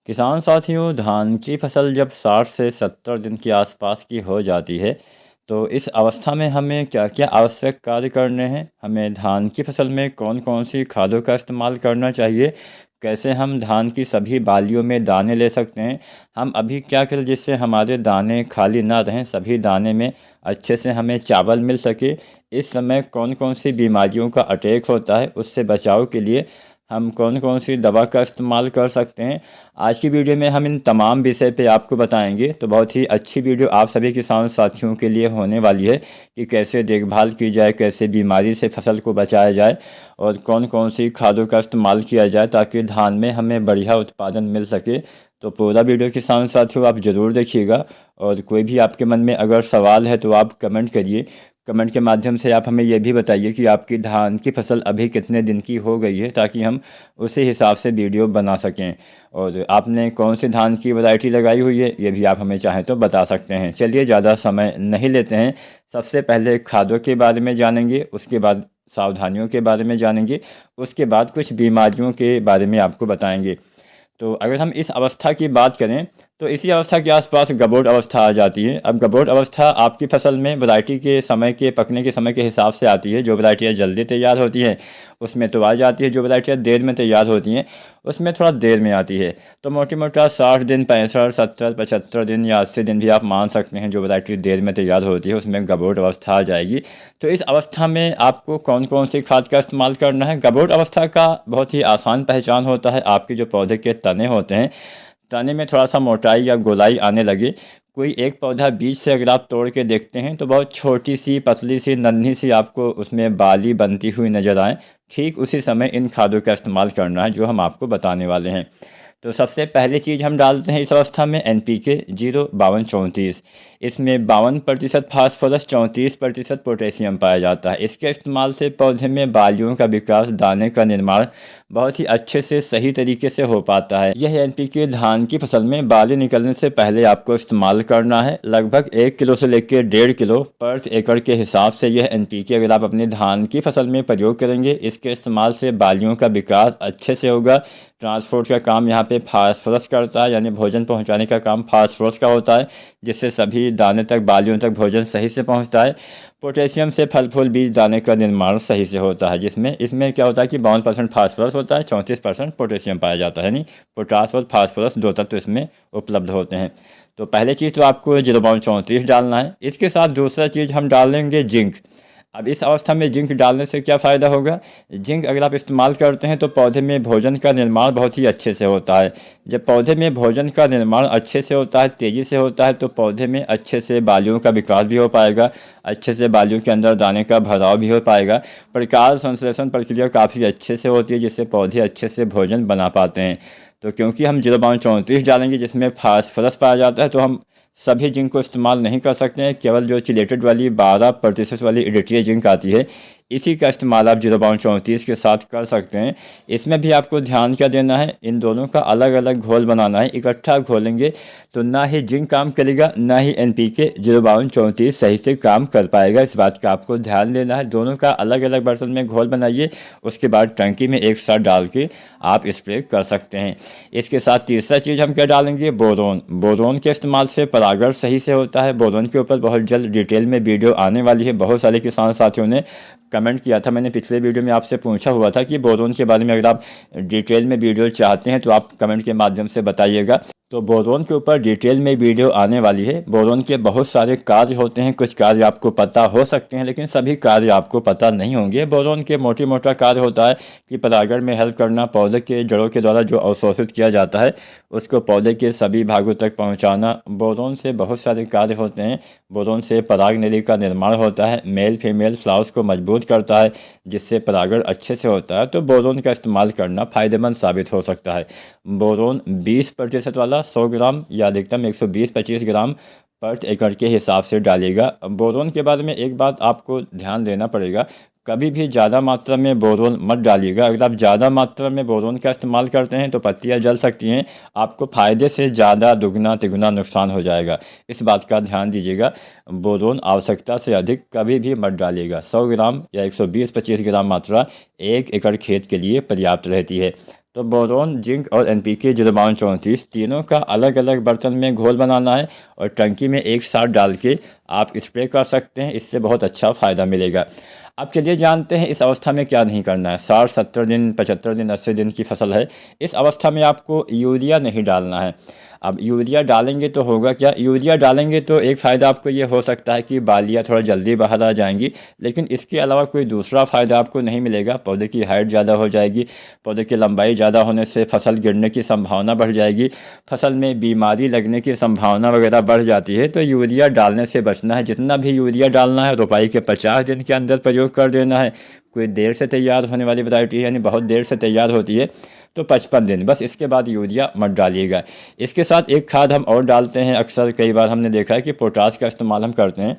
किसान साथियों, धान की फसल जब 60 से 70 दिन के आसपास की हो जाती है, तो इस अवस्था में हमें क्या-क्या आवश्यक कार्य करने हैं? हमें धान की फसल में कौन-कौन सी खादों का इस्तेमाल करना चाहिए? कैसे हम धान की सभी बालियों में दाने ले सकते हैं? हम अभी क्या करें जिससे हमारे दाने खाली ना रहें, सभी दाने में अच्छे से हमें चावल मिल सके? इस समय कौन-कौन सी बीमारियों का अटैक होता है, उससे बचाव के लिए हम कौन-कौन सी दवा का इस्तेमाल कर सकते हैं? आज की वीडियो में हम इन तमाम विषय पे आपको बताएंगे। तो बहुत ही अच्छी वीडियो आप सभी किसान साथियों के लिए होने वाली है कि कैसे देखभाल की जाए, कैसे बीमारी से फसल को बचाया जाए और कौन-कौन सी खादों का इस्तेमाल किया जाए ताकि धान में हमें बढ़िया उत्पादन मिल सके। तो पूरा वीडियो किसान साथियों आप ज़रूर देखिएगा और कोई भी आपके मन में अगर सवाल है तो आप कमेंट करिए। कमेंट के माध्यम से आप हमें ये भी बताइए कि आपकी धान की फसल अभी कितने दिन की हो गई है ताकि हम उसी हिसाब से वीडियो बना सकें। और आपने कौन सी धान की वैरायटी लगाई हुई है ये भी आप हमें चाहें तो बता सकते हैं। चलिए ज़्यादा समय नहीं लेते हैं, सबसे पहले खादों के बारे में जानेंगे, उसके बाद सावधानियों के बारे में जानेंगे, उसके बाद कुछ बीमारियों के बारे में आपको बताएंगे। तो अगर हम इस अवस्था की बात करें तो इसी अवस्था के आसपास गबोट अवस्था आ जाती है। अब गबोट अवस्था आपकी फसल में वैरायटी के समय के पकने के समय के हिसाब से आती है। जो वैरायटियाँ जल्दी तैयार होती हैं उसमें तो आ जाती है, जो वैरायटियाँ देर में तैयार होती हैं उसमें थोड़ा देर में आती है। तो मोटी मोटा 60 दिन, 65, 70, 75 दिन या 80 दिन भी आप मान सकते हैं। जो वैरायटी देर में तैयार होती है उसमें गबोट अवस्था आ जाएगी। तो इस अवस्था में आपको कौन कौन सी खाद का इस्तेमाल करना है? गबोट अवस्था का बहुत ही आसान पहचान होता है। आपके जो पौधे के तने होते हैं, तने में थोड़ा सा मोटाई या गोलाई आने लगे। कोई एक पौधा बीज से अगर आप तोड़ के देखते हैं तो बहुत छोटी सी, पतली सी, नन्ही सी आपको उसमें बाली बनती हुई नज़र आए। ठीक उसी समय इन खादों का इस्तेमाल करना है जो हम आपको बताने वाले हैं। तो सबसे पहली चीज़ हम डालते हैं इस अवस्था में NPK 05234। इसमें 52% फास्फोरस, 34% पोटेशियम पाया जाता है। इसके इस्तेमाल से पौधे में बालियों का विकास, दाने का निर्माण बहुत ही अच्छे से, सही तरीके से हो पाता है। यह NPK धान की फसल में बाली निकलने से पहले आपको इस्तेमाल करना है। लगभग 1 किलो से लेकर 1.5 किलो पर एकड़ के हिसाब से यह NPK अगर आप अपने धान की फसल में प्रयोग करेंगे, इसके इस्तेमाल से बालियों का विकास अच्छे से होगा। ट्रांसपोर्ट का काम यहाँ पे फास्फोरस करता है, यानी भोजन पहुँचाने का काम फास्फोरस का होता है, जिससे सभी दाने तक, बालियों तक भोजन सही से पहुँचता है। पोटेशियम से फल फूल बीज दाने का निर्माण सही से होता है, जिसमें इसमें क्या होता है कि 52% फास्फोरस होता है, 34% पोटेशियम पाया जाता है। यानी पोटास और फास्फोरस दो तत्व इसमें उपलब्ध होते हैं। तो पहले चीज़ तो आपको 0.34 डालना है। इसके साथ दूसरा चीज़ हम डालेंगे जिंक। अब इस अवस्था में जिंक डालने से क्या फ़ायदा होगा? जिंक अगर आप इस्तेमाल करते हैं तो पौधे में भोजन का निर्माण बहुत ही अच्छे से होता है। जब पौधे में भोजन का निर्माण अच्छे से होता है, तेज़ी से होता है, तो पौधे में अच्छे से बालियों का विकास भी हो पाएगा, अच्छे से बालियों के अंदर दाने का भराव भी हो पाएगा। प्रकाश संश्लेषण प्रक्रिया काफ़ी अच्छे से होती है, जिससे पौधे अच्छे से भोजन बना पाते हैं। तो क्योंकि हम 0.34 डालेंगे जिसमें फास्फोरस पाया जाता है, तो हम सभी जिंक को इस्तेमाल नहीं कर सकते हैं। केवल जो चिलेटेड वाली 12% वाली इरिट्रिया जिंक आती है, इसी का इस्तेमाल आप 0.34 के साथ कर सकते हैं। इसमें भी आपको ध्यान क्या देना है, इन दोनों का अलग अलग घोल बनाना है। इकट्ठा घोलेंगे तो ना ही जिंक काम करेगा, ना ही NPK 0.34 सही से काम कर पाएगा। इस बात का आपको ध्यान देना है। दोनों का अलग अलग बर्तन में घोल बनाइए, उसके बाद टंकी में एक साथ डाल के आप स्प्रे कर सकते हैं। इसके साथ तीसरा चीज़ हम क्या डालेंगे? बोरोन। बोरोन के इस्तेमाल से परागण सही से होता है। बोरोन के ऊपर बहुत जल्द डिटेल में वीडियो आने वाली है। बहुत सारे किसान साथियों ने कमेंट किया था, मैंने पिछले वीडियो में आपसे पूछा हुआ था कि बोरोन के बारे में अगर आप डिटेल में वीडियो चाहते हैं तो आप कमेंट के माध्यम से बताइएगा। तो बोरोन के ऊपर डिटेल में वीडियो आने वाली है। बोरोन के बहुत सारे कार्य होते हैं, कुछ कार्य आपको पता हो सकते हैं लेकिन सभी कार्य आपको पता नहीं होंगे। बोरोन के मोटा कार्य होता है कि परागण में हेल्प करना, पौधे के जड़ों के द्वारा जो अवशोषित किया जाता है उसको पौधे के सभी भागों तक पहुंचाना। बोरोन से बहुत सारे कार्य होते हैं। बोरोन से पराग नली का निर्माण होता है, मेल फीमेल फ्लावर्स को मजबूत करता है, जिससे परागण अच्छे से होता है। तो बोरोन का इस्तेमाल करना फ़ायदेमंद साबित हो सकता है। बोरोन 20% वाला 100 ग्राम या अधिकतम 120-25 ग्राम पर एकड़ के हिसाब से डालिएगा। बोरोन के बारे में एक बात आपको ध्यान देना पड़ेगा, कभी भी ज़्यादा मात्रा में बोरोन मत डालिएगा। अगर आप ज़्यादा मात्रा में बोरोन का इस्तेमाल करते हैं तो पत्तियां जल सकती हैं, आपको फ़ायदे से ज़्यादा दुगना तिगुना नुकसान हो जाएगा। इस बात का ध्यान दीजिएगा। बोरोन आवश्यकता से अधिक कभी भी मत डालिएगा। 100 ग्राम या 120-25 ग्राम मात्रा 1 एकड़ खेत के लिए पर्याप्त रहती है। तो बोरोन, जिंक और NPK 0-34 तीनों का अलग अलग बर्तन में घोल बनाना है और टंकी में एक साथ डाल के आप स्प्रे कर सकते हैं। इससे बहुत अच्छा फ़ायदा मिलेगा। अब चलिए जानते हैं इस अवस्था में क्या नहीं करना है। 60-70 दिन, 75 दिन, 80 दिन की फसल है। इस अवस्था में आपको यूरिया नहीं डालना है। अब यूरिया डालेंगे तो होगा क्या, यूरिया डालेंगे तो एक फ़ायदा आपको ये हो सकता है कि बालियाँ थोड़ा जल्दी बाहर आ जाएंगी, लेकिन इसके अलावा कोई दूसरा फ़ायदा आपको नहीं मिलेगा। पौधे की हाइट ज़्यादा हो जाएगी, पौधे की लंबाई ज़्यादा होने से फसल गिरने की संभावना बढ़ जाएगी, फसल में बीमारी लगने की संभावना वगैरह बढ़ जाती है। तो यूरिया डालने से बचना है। जितना भी यूरिया डालना है रोपाई के 50 दिन के अंदर प्रयोग कर देना है। कोई देर से तैयार होने वाली वैरायटी है, यानी बहुत देर से तैयार होती है, तो 55 दिन, बस इसके बाद यूरिया मत डालिएगा। इसके साथ एक खाद हम और डालते हैं, अक्सर कई बार हमने देखा है कि पोटास का इस्तेमाल हम करते हैं।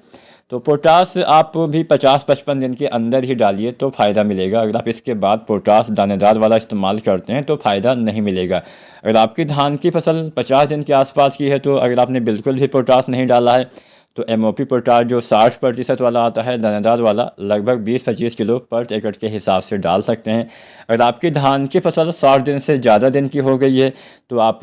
तो पोटास आप भी 50-55 दिन के अंदर ही डालिए तो फ़ायदा मिलेगा। अगर आप इसके बाद पोटास दानेदार वाला इस्तेमाल करते हैं तो फ़ायदा नहीं मिलेगा। अगर आपकी धान की फसल 50 दिन के आसपास की है, तो अगर आपने बिल्कुल भी पोटास नहीं डाला है तो MOP पोटास जो 60% वाला आता है दानेदार वाला, लगभग 20-25 किलो पर एकड़ के हिसाब से डाल सकते हैं। अगर आपकी धान की फसल 60 दिन से ज़्यादा दिन की हो गई है तो आप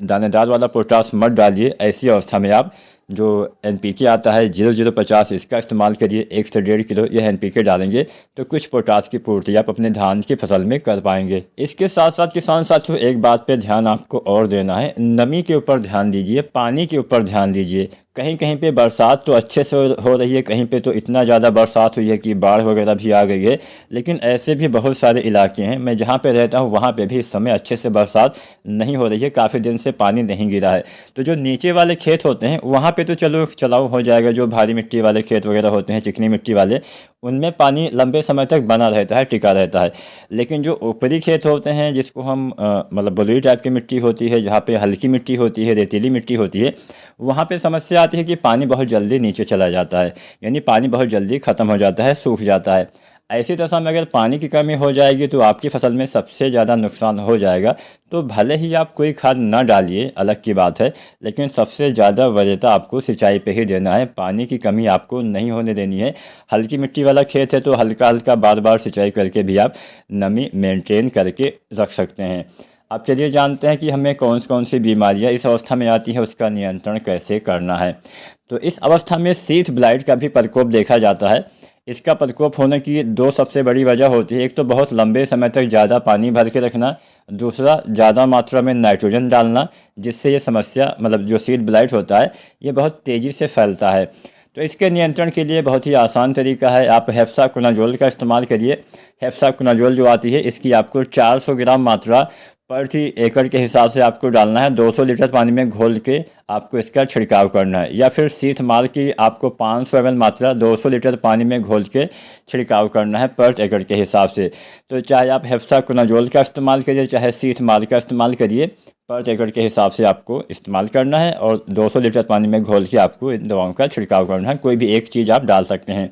दानेदार वाला पोटास मत डालिए। ऐसी अवस्था में आप जो NPK आता है 0050, इसका इस्तेमाल करिए। 1 से 1.5 किलो यह NPK डालेंगे तो कुछ पोटास की पूर्ति आप अपने धान की फसल में कर पाएंगे। इसके साथ साथ किसान साथियों, एक बात पे ध्यान आपको और देना है, नमी के ऊपर ध्यान दीजिए, पानी के ऊपर ध्यान दीजिए। कहीं कहीं पे बरसात तो अच्छे से हो रही है, कहीं पे तो इतना ज़्यादा बरसात हुई है कि बाढ़ वगैरह भी आ गई है। लेकिन ऐसे भी बहुत सारे इलाके हैं, मैं जहाँ पे रहता हूँ वहाँ पे भी इस समय अच्छे से बरसात नहीं हो रही है, काफ़ी दिन से पानी नहीं गिरा है। तो जो नीचे वाले खेत होते हैं वहाँ पे तो चलो चलाव हो जाएगा। जो भारी मिट्टी वाले खेत वगैरह होते हैं, चिकनी मिट्टी वाले, उनमें पानी लंबे समय तक बना रहता है, टिका रहता है। लेकिन जो ऊपरी खेत होते हैं, जिसको हम मतलब बलुई टाइप की मिट्टी होती है, जहाँ पे हल्की मिट्टी होती है, रेतीली मिट्टी होती है, वहाँ पे समस्या आती है कि पानी बहुत जल्दी नीचे चला जाता है, यानी पानी बहुत जल्दी ख़त्म हो जाता है, सूख जाता है। ऐसी दशा में अगर पानी की कमी हो जाएगी तो आपकी फसल में सबसे ज़्यादा नुकसान हो जाएगा। तो भले ही आप कोई खाद ना डालिए, अलग की बात है, लेकिन सबसे ज़्यादा वरीयता आपको सिंचाई पे ही देना है। पानी की कमी आपको नहीं होने देनी है। हल्की मिट्टी वाला खेत है तो हल्का हल्का बार बार सिंचाई करके भी आप नमी मेंटेन करके रख सकते हैं। अब चलिए जानते हैं कि हमें कौन सी बीमारियां इस अवस्था में आती हैं, उसका नियंत्रण कैसे करना है। तो इस अवस्था में शीथ ब्लाइट का भी प्रकोप देखा जाता है। इसका प्रकोप होने की दो सबसे बड़ी वजह होती है। एक तो बहुत लंबे समय तक ज़्यादा पानी भर के रखना, दूसरा ज़्यादा मात्रा में नाइट्रोजन डालना, जिससे ये समस्या मतलब जो शीथ ब्लाइट होता है ये बहुत तेज़ी से फैलता है। तो इसके नियंत्रण के लिए बहुत ही आसान तरीका है, आप हेप्साकोनाजोल का इस्तेमाल करिए। हेप्साकोनाजोल जो आती है इसकी आपको 400 ग्राम मात्रा प्रति एकड़ के हिसाब से आपको डालना है। 200 लीटर पानी में घोल के आपको इसका छिड़काव करना है। या फिर सीथ मार की आपको 500 ml मात्रा 200 लीटर पानी में घोल के छिड़काव करना है प्रति एकड़ के हिसाब से। तो चाहे आप हेप्साकोनाजोल का इस्तेमाल करिए, चाहे सीथ मार का इस्तेमाल करिए, प्रति एकड़ के हिसाब से आपको इस्तेमाल करना है और 200 लीटर पानी में घोल के आपको इन दवाओं का छिड़काव करना है। कोई भी एक चीज़ आप डाल सकते हैं।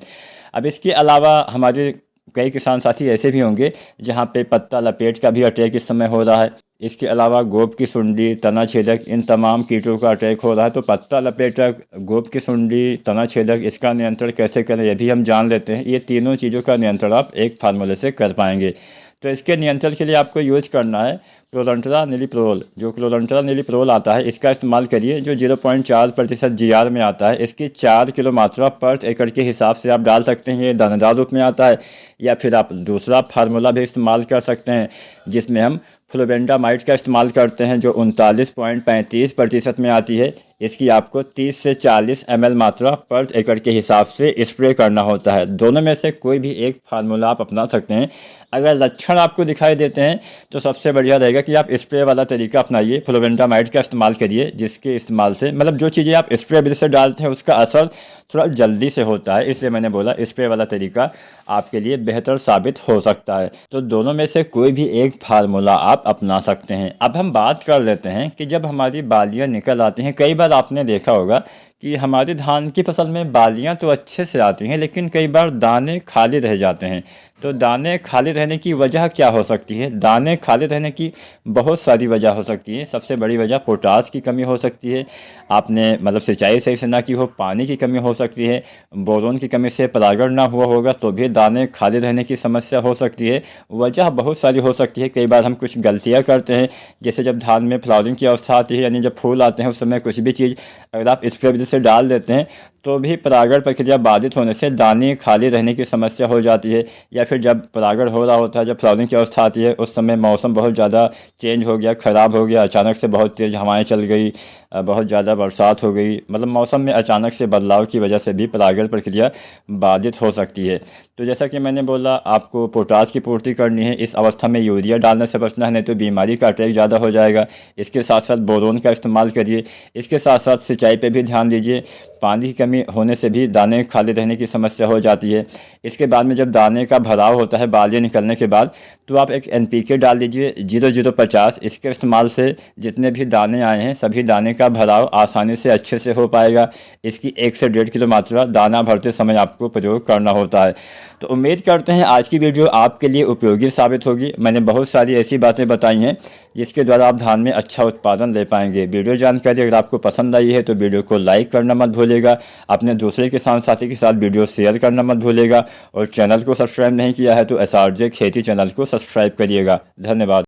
अब इसके अलावा हमारे कई किसान साथी ऐसे भी होंगे जहाँ पे पत्ता लपेट का भी अटैक इस समय हो रहा है। इसके अलावा गोप की सुंडी, तना छेदक, इन तमाम कीटों का अटैक हो रहा है। तो पत्ता लपेटक, गोप की सुंडी, तना छेदक, इसका नियंत्रण कैसे करें ये भी हम जान लेते हैं। ये तीनों चीज़ों का नियंत्रण आप एक फार्मूले से कर पाएंगे। तो इसके नियंत्रण के लिए आपको यूज करना है क्लोरंट्रानिलीप्रोल। जो क्लोरंट्रानिलीप्रोल आता है इसका इस्तेमाल करिए, जो 0.4% GR में आता है। इसकी 4 किलो मात्रा प्रति एकड़ के हिसाब से आप डाल सकते हैं। ये दानेदार रूप में आता है। या फिर आप दूसरा फार्मूला भी इस्तेमाल कर सकते हैं जिसमें हम फ्लोबेंडामाइड का इस्तेमाल करते हैं, जो 39.35% में आती है। इसकी आपको 30 से 40 ml मात्रा प्रति एकड़ के हिसाब से स्प्रे करना होता है। दोनों में से कोई भी एक फार्मूला आप अपना सकते हैं। अगर लक्षण आपको दिखाई देते हैं तो सबसे बढ़िया रहेगा कि आप स्प्रे वाला तरीका अपनाइए, फ्लोबेंडामाइड का इस्तेमाल करिए, जिसके इस्तेमाल से मतलब जो चीज़ें आप स्प्रे बिल से डालते हैं उसका असर थोड़ा जल्दी से होता है। इसलिए मैंने बोला स्प्रे वाला तरीका आपके लिए बेहतर साबित हो सकता है। तो दोनों में से कोई भी एक फार्मूला आप अपना सकते हैं। अब हम बात कर लेते हैं कि जब हमारी बालियाँ निकल आती हैं, कई बार आपने देखा होगा कि हमारी धान की फसल में बालियां तो अच्छे से आती हैं, लेकिन कई बार दाने खाली रह जाते हैं। तो दाने खाली रहने की वजह क्या हो सकती है? दाने खाली रहने की बहुत सारी वजह हो सकती है। सबसे बड़ी वजह पोटास की कमी हो सकती है, आपने मतलब सिंचाई सही से ना की हो, पानी की कमी हो सकती है, बोरोन की कमी से परागण ना हुआ होगा तो भी दाने खाली रहने की समस्या हो सकती है। वजह बहुत सारी हो सकती है। कई बार हम कुछ गलतियाँ करते हैं, जैसे जब धान में फ्लावरिंग की अवस्था आती है, यानी जब फूल आते हैं, उस समय कुछ भी चीज़ अगर आप स्प्रे विधि से डाल देते हैं तो भी परागण प्रक्रिया बाधित होने से दाने खाली रहने की समस्या हो जाती है। या फिर जब परागण हो रहा होता है, जब फ्लावरिंग की अवस्था आती है, उस समय मौसम बहुत ज़्यादा चेंज हो गया, ख़राब हो गया, अचानक से बहुत तेज़ हवाएं चल गई, बहुत ज़्यादा बरसात हो गई, मतलब मौसम में अचानक से बदलाव की वजह से भी परागण प्रक्रिया बाधित हो सकती है। तो जैसा कि मैंने बोला, आपको पोटास की पूर्ति करनी है। इस अवस्था में यूरिया डालने से बचना है, नहीं तो बीमारी का अटैक ज़्यादा हो जाएगा। इसके साथ साथ बोरोन का इस्तेमाल करिए। इसके साथ साथ सिंचाई पे भी ध्यान दीजिए। पानी की कमी होने से भी दाने खाली रहने की समस्या हो जाती है। इसके बाद में जब दाने का भराव होता है बालियाँ निकलने के बाद, तो आप एक NPK डाल दीजिए 0050। इसके इस्तेमाल से जितने भी दाने आए हैं सभी दाने का भराव आसानी से अच्छे से हो पाएगा। इसकी 1 से 1.5 किलो मात्रा दाना भरते समय आपको प्रयोग करना होता है। तो उम्मीद करते हैं आज की वीडियो आपके लिए उपयोगी साबित होगी। मैंने बहुत सारी ऐसी बातें बताई हैं जिसके द्वारा आप धान में अच्छा उत्पादन ले पाएंगे। वीडियो जानकारी अगर आपको पसंद आई है तो वीडियो को लाइक करना मत भूलिएगा, अपने दूसरे किसान साथी के साथ वीडियो शेयर करना मत भूलिएगा, और चैनल को सब्सक्राइब नहीं किया है तो SRJ खेती चैनल को सब्सक्राइब करिएगा। धन्यवाद।